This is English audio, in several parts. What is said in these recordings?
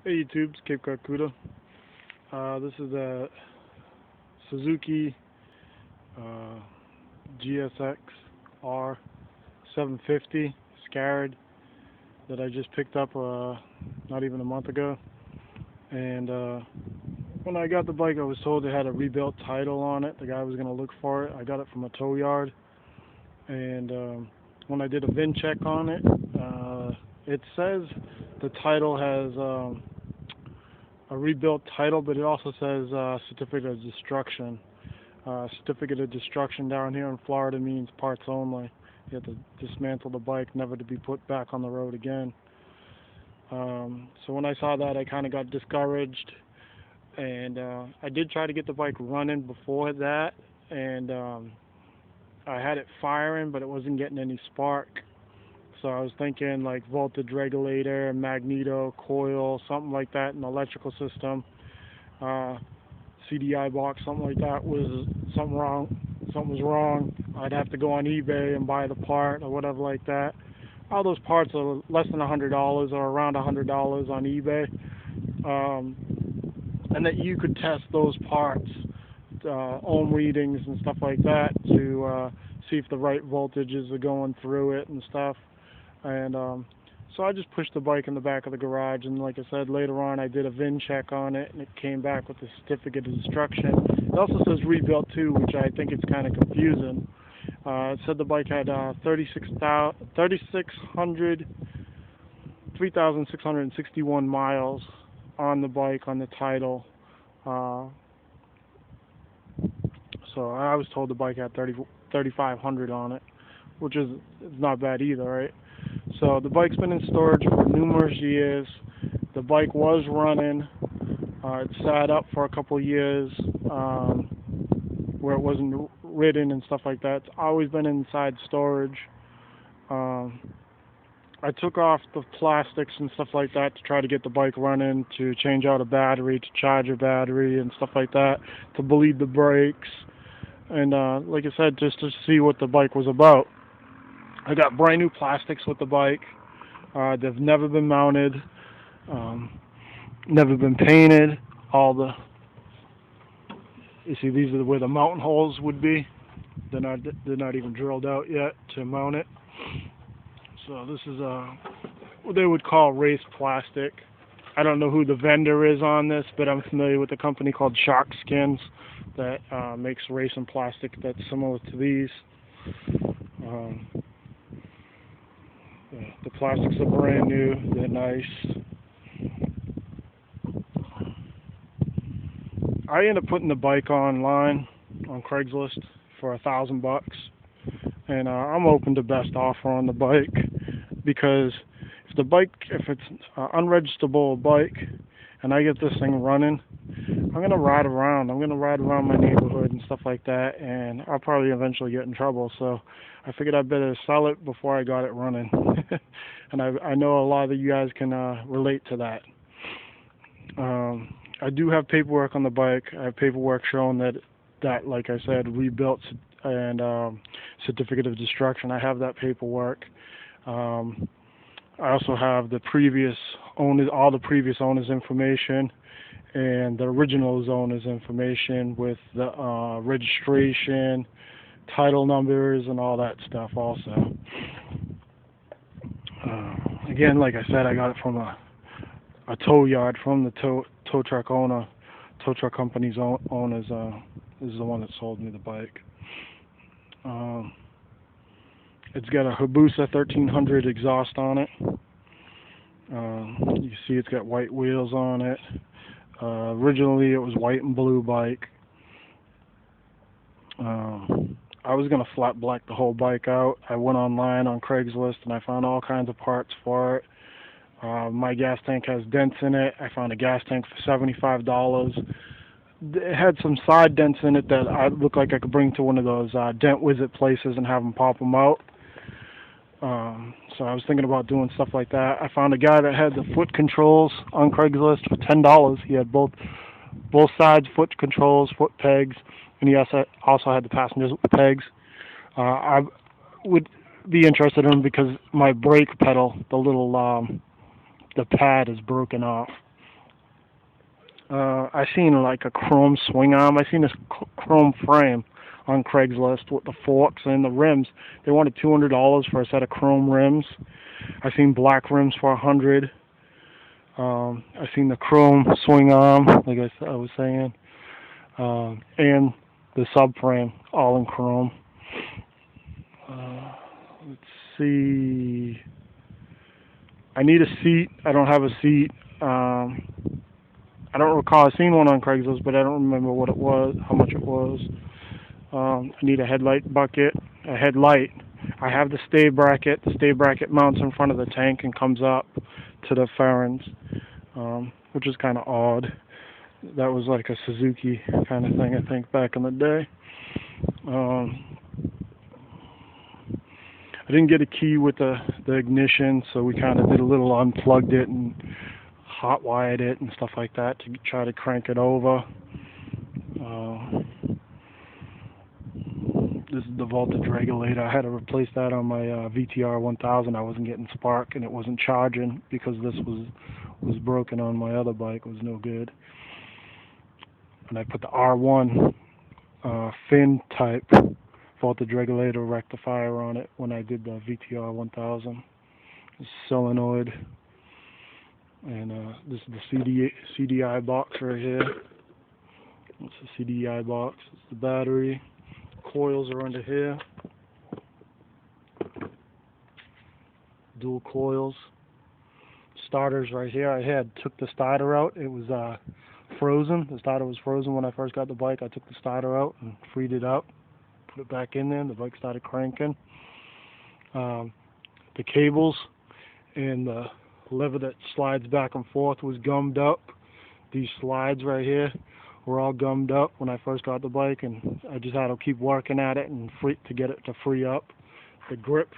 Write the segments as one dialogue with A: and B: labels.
A: Hey YouTube, it's Cape Carcuda. This is a Suzuki uh, gsxr 750 scarad that I just picked up not even a month ago. And when I got the bike, I was told it had a rebuilt title on it. The guy was going to look for it. I got it from a tow yard. And when I did a VIN check on it, it says the title has a rebuilt title, but it also says certificate of destruction. Certificate of destruction down here in Florida means parts only. You have to dismantle the bike, never to be put back on the road again. So when I saw that, I kind of got discouraged, and I did try to get the bike running before that, and I had it firing, but it wasn't getting any spark. So I was thinking like voltage regulator, magneto, coil, something like that in the electrical system. CDI box, something like that was something wrong. Something was wrong. I'd have to go on eBay and buy the part or whatever like that. All those parts are less than $100 or around $100 on eBay, and that you could test those parts, ohm readings and stuff like that to see if the right voltages are going through it and stuff. And so I just pushed the bike in the back of the garage, and like I said, later on I did a VIN check on it, and it came back with the certificate of destruction. It also says rebuilt too, which I think is kind of confusing. It said the bike had 3,661 miles on the bike on the title. So I was told the bike had 3,500 on it, which is not bad either, right? So the bike's been in storage for numerous years. The bike was running. It sat up for a couple of years where it wasn't ridden and stuff like that. It's always been inside storage. I took off the plastics and stuff like that to try to get the bike running, to change out a battery, to charge a battery and stuff like that, to bleed the brakes. And like I said, just to see what the bike was about. I got brand new plastics with the bike. They've never been mounted, never been painted. You see, these are where the mountain holes would be. They're not even drilled out yet to mount it. So this is what they would call race plastic. I don't know who the vendor is on this, but I'm familiar with a company called Shark Skins that makes racing plastic that's similar to these. The plastics are brand new. They're nice. I ended up putting the bike online on Craigslist for $1,000, and I'm open to best offer on the bike, because if it's an unregisterable bike and I get this thing running, I'm gonna ride around. I'm gonna ride around my neighborhood and stuff like that, and I'll probably eventually get in trouble. So I figured I'd better sell it before I got it running. And I know a lot of you guys can relate to that. I do have paperwork on the bike. I have paperwork showing that like I said, rebuilt and certificate of destruction. I have that paperwork. I also have the previous owners, all the previous owners' information, and the original owner's information with the registration, title numbers, and all that stuff also. Again, like I said, I got it from a tow yard, from the tow truck owner. Tow truck company's owners is the one that sold me the bike. It's got a Hayabusa 1300 exhaust on it. You see it's got white wheels on it. Originally it was white and blue bike. I was going to flat black the whole bike out. I went online on Craigslist and I found all kinds of parts for it. My gas tank has dents in it. I found a gas tank for $75. It had some side dents in it that I looked like I could bring to one of those dent wizard places and have them pop them out. So I was thinking about doing stuff like that. I found a guy that had the foot controls on Craigslist for $10. He had both sides foot controls, foot pegs, and he also had the passenger pegs. I would be interested in him because my brake pedal, the pad is broken off. I seen like a chrome swing arm. I seen this chrome frame on Craigslist with the forks and the rims. They wanted $200 for a set of chrome rims. I seen black rims for $100. I seen the chrome swing arm, like I was saying, and the subframe, all in chrome. Let's see. I need a seat. I don't have a seat. I don't recall. I seen one on Craigslist, but I don't remember what it was, how much it was. I need a headlight bucket, a headlight. I have the stay bracket. The stay bracket mounts in front of the tank and comes up to the fairings, which is kind of odd. That was like a Suzuki kind of thing, I think, back in the day. I didn't get a key with the ignition, so we kind of did a little unplugged it and hot wired it and stuff like that to try to crank it over. This is the voltage regulator. I had to replace that on my VTR 1000. I wasn't getting spark and it wasn't charging because this was broken on my other bike. It was no good. And I put the R1 fin type voltage regulator rectifier on it when I did the VTR 1000. It's solenoid. And this is the CDI box right here. It's the CDI box. It's the battery. Coils are under here. Dual coils. Starters right here. I took the starter out. It was frozen. The starter was frozen when I first got the bike. I took the starter out and freed it up. Put it back in there, and the bike started cranking. The cables and the lever that slides back and forth was gummed up. These slides right here were all gummed up when I first got the bike, and I just had to keep working at it and to get it to free up. The grip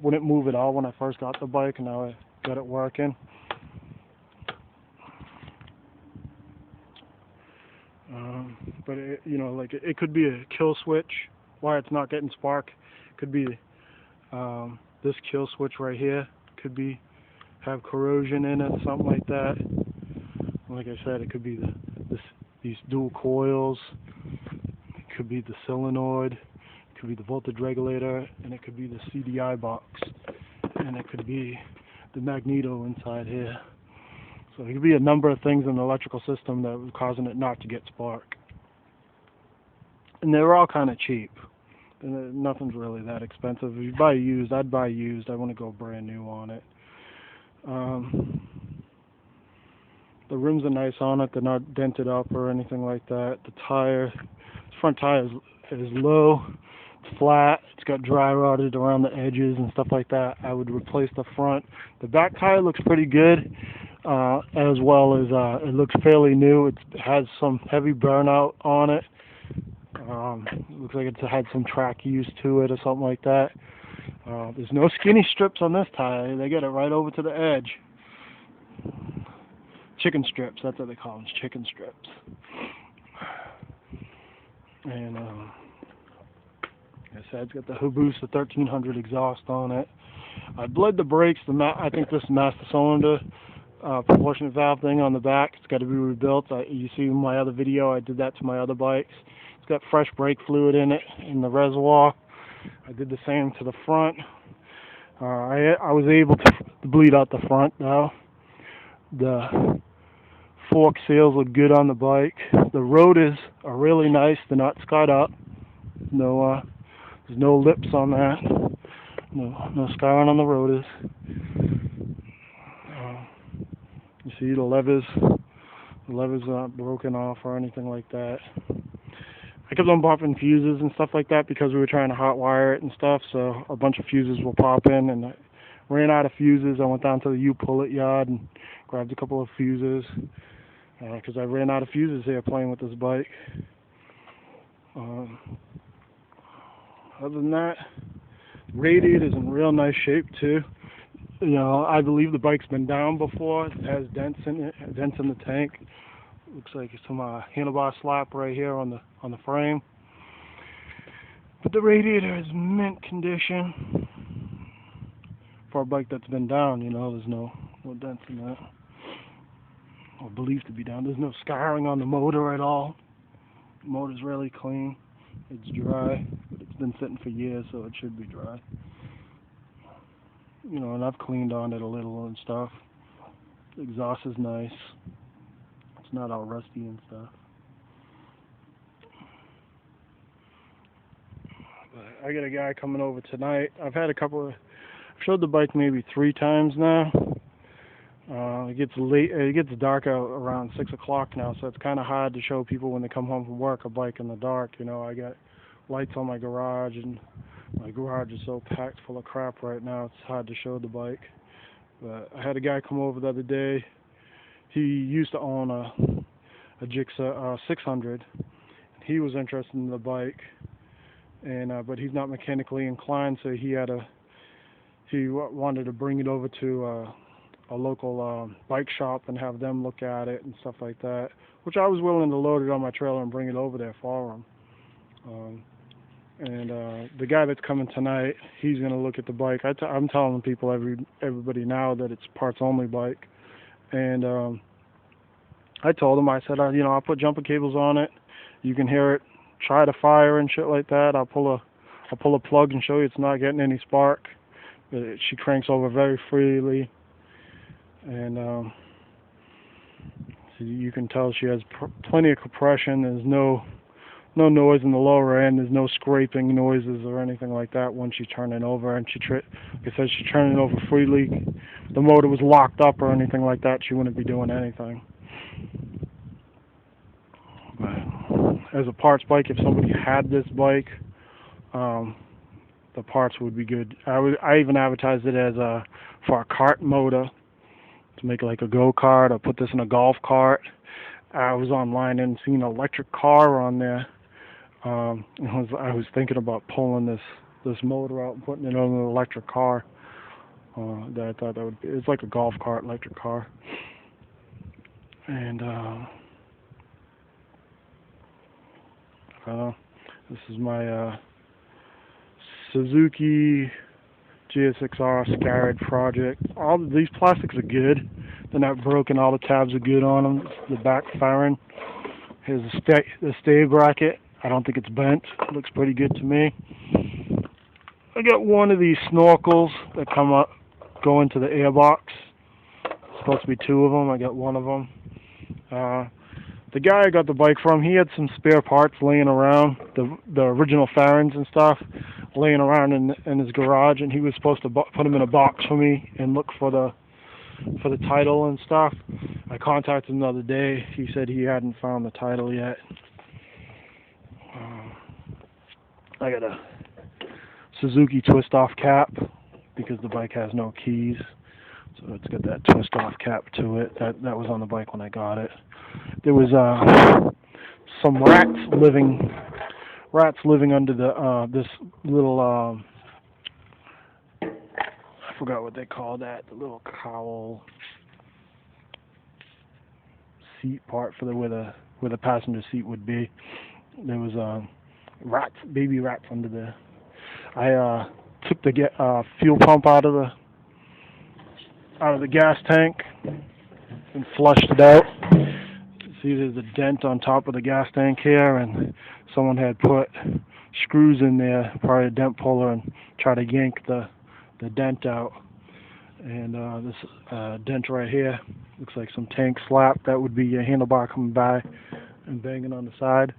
A: wouldn't move at all when I first got the bike, and now I got it working. But it could be a kill switch. Why it's not getting spark? Could be this kill switch right here. Could be have corrosion in it, something like that. Like I said, it could be these dual coils. It could be the solenoid. It could be the voltage regulator, and it could be the CDI box, and it could be the magneto inside here. So it could be a number of things in the electrical system that was causing it not to get spark. And they were all kind of cheap. Nothing's really that expensive. If you buy used, I'd buy used. I want to go brand new on it. The rims are nice on it. They're not dented up or anything like that. The front tire is low. It's flat. It's got dry rotted around the edges and stuff like that. I would replace the front. The back tire looks pretty good, as well as it looks fairly new. It has some heavy burnout on it. It looks like it's had some track use to it or something like that. There's no skinny strips on this tire. They get it right over to the edge. Chicken strips, that's what they call them, chicken strips. And like I said, it's got the Hayabusa 1300 exhaust on it. I bled the brakes. I think this master cylinder proportionate valve thing on the back, it's got to be rebuilt. You see in my other video, I did that to my other bikes. It's got fresh brake fluid in it, in the reservoir. I did the same to the front. I was able to bleed out the front now. The fork seals look good on the bike. The rotors are really nice. They're not scarred up. No, there's no lips on that. No scarring on the rotors. You see the levers. The levers aren't broken off or anything like that. I kept on popping fuses and stuff like that because we were trying to hot wire it and stuff. So a bunch of fuses will pop in, and I ran out of fuses. I went down to the U-Pullet yard and grabbed a couple of fuses because I ran out of fuses here playing with this bike. Other than that, the radiator's in real nice shape too. I believe the bike's been down before. It has dents in it, dents in the tank. Looks like some handlebar slap right here on the frame. But the radiator is mint condition for a bike that's been down. There's no dents in that. or believed to be done. There's no scarring on the motor at all. The motor's really clean. It's dry, but it's been sitting for years, so it should be dry. You know, and I've cleaned on it a little and stuff. The exhaust is nice. It's not all rusty and stuff. But I got a guy coming over tonight. I've showed the bike maybe 3 times now. It gets late. It gets dark out around 6 o'clock now, so it's kind of hard to show people when they come home from work a bike in the dark. You know, I got lights on my garage, and my garage is so packed full of crap right now. It's hard to show the bike. But I had a guy come over the other day. He used to own a gsxr 600. He was interested in the bike, and but he's not mechanically inclined, so he wanted to bring it over to a local bike shop and have them look at it and stuff like that, which I was willing to load it on my trailer and bring it over there for him. The guy that's coming tonight, he's going to look at the bike. I'm telling people, everybody now, that it's parts only bike. And I told him, I said, you know, I'll put jumper cables on it. You can hear it try to fire and shit like that. I'll pull a plug and show you it's not getting any spark. She cranks over very freely. And so you can tell she has plenty of compression. There's no noise in the lower end. There's no scraping noises or anything like that when she's turning over. And like I said, she's turning over freely. If the motor was locked up or anything like that, she wouldn't be doing anything. But as a parts bike, if somebody had this bike, the parts would be good. I even advertised it as for a kart motor, to make like a go-kart or put this in a golf cart. I was online and seen an electric car on there. I was thinking about pulling this motor out and putting it on an electric car. That I thought that would be. It's like a golf cart, electric car. And this is my Suzuki gsxr srad project. All these plastics are good. They're not broken. All the tabs are good on them. The back firing. Here's the stay bracket. I don't think it's bent. It looks pretty good to me. I got one of these snorkels that go into the airbox. It's supposed to be 2 of them. I got one of them. The guy I got the bike from, he had some spare parts laying around, the original fairings and stuff, laying around in his garage, and he was supposed to put them in a box for me and look for the title and stuff. I contacted him the other day. He said he hadn't found the title yet. I got a Suzuki twist-off cap because the bike has no keys, so it's got that twist-off cap to it. That was on the bike when I got it. There was some rats living under this little I forgot what they call that, the little cowl seat part for where the passenger seat would be. There was baby rats under there. I took the fuel pump out of the gas tank and flushed it out. See, there's a dent on top of the gas tank here, and someone had put screws in there, probably a dent puller, and try to yank the dent out. And this dent right here looks like some tank slap. That would be your handlebar coming by and banging on the side.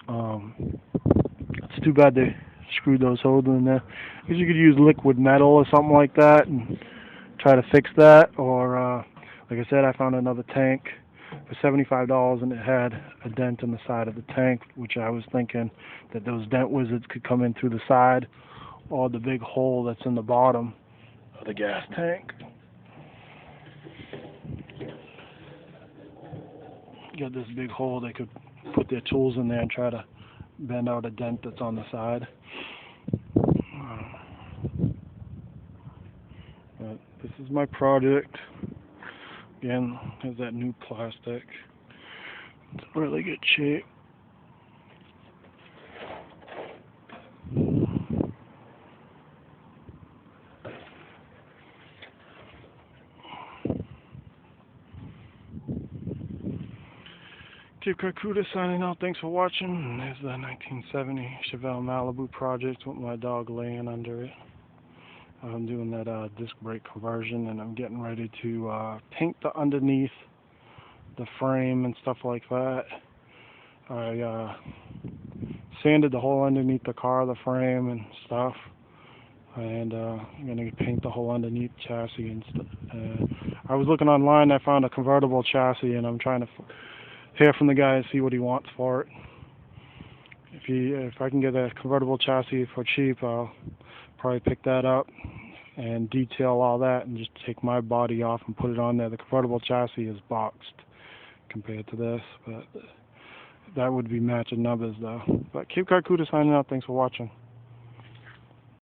A: It's too bad they screwed those holes in there. Because you could use liquid metal or something like that and try to fix that. Or, like I said, I found another tank for $75, and it had a dent in the side of the tank, which I was thinking that those dent wizards could come in through the side or the big hole that's in the bottom of the gas tank. Got this big hole, they could put their tools in there and try to bend out a dent that's on the side. But this is my project. Again, has that new plastic. It's in really good shape. Steve Karkuda signing out. Thanks for watching. There's the 1970 Chevelle Malibu project with my dog laying under it. I'm doing that disc brake conversion, and I'm getting ready to paint the underneath, the frame and stuff like that. I sanded the hole underneath the car, the frame and stuff, and I'm going to paint the whole underneath chassis and stuff. I was looking online, I found a convertible chassis, and I'm trying to hear from the guy and see what he wants for it. If I can get a convertible chassis for cheap, I'll probably pick that up and detail all that and just take my body off and put it on there. The convertible chassis is boxed compared to this, but that would be matching numbers though. But Steve Karkuda signing out. Thanks for watching.